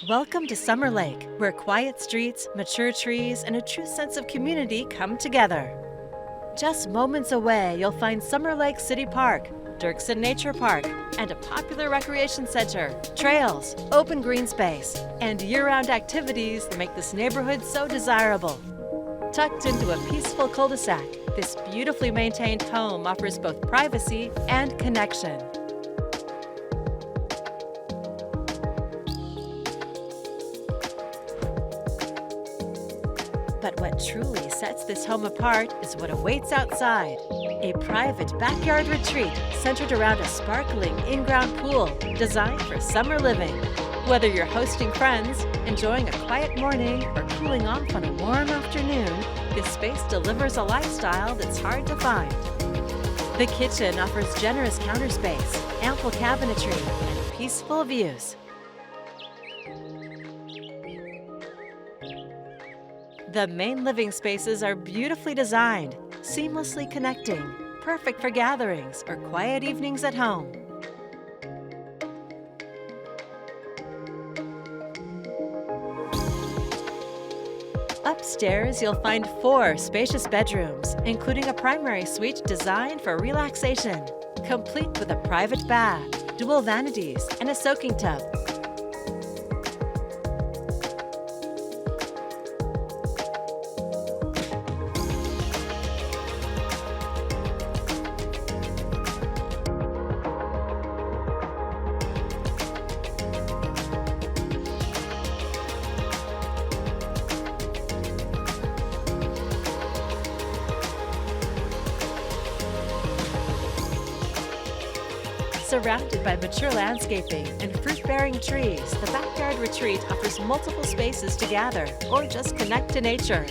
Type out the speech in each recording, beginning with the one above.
Welcome to Summerlake, where quiet streets, mature trees, and a true sense of community come together. Just moments away, you'll find Summerlake City Park, Dirksen Nature Park, and a popular recreation center, trails, open green space, and year-round activities that make this neighborhood so desirable. Tucked into a peaceful cul-de-sac, this beautifully maintained home offers both privacy and connection. But what truly sets this home apart is what awaits outside. A private backyard retreat centered around a sparkling in-ground pool designed for summer living. Whether you're hosting friends, enjoying a quiet morning, or cooling off on a warm afternoon, this space delivers a lifestyle that's hard to find. The kitchen offers generous counter space, ample cabinetry, and peaceful views. The main living spaces are beautifully designed, seamlessly connecting, perfect for gatherings or quiet evenings at home. Upstairs, you'll find 4 spacious bedrooms, including a primary suite designed for relaxation, complete with a private bath, dual vanities, and a soaking tub. Surrounded by mature landscaping and fruit-bearing trees, the backyard retreat offers multiple spaces to gather or just connect to nature.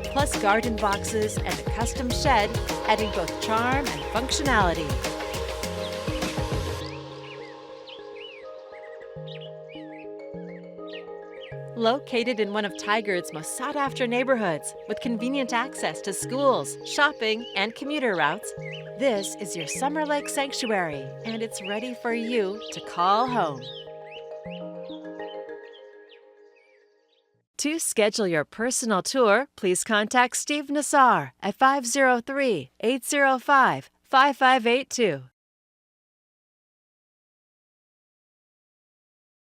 Plus garden boxes and a custom shed, adding both charm and functionality. Located in one of Tigard's most sought-after neighborhoods, with convenient access to schools, shopping, and commuter routes, this is your Summerlake Sanctuary, and it's ready for you to call home. To schedule your personal tour, please contact Steve Nassar at 503-805-5582.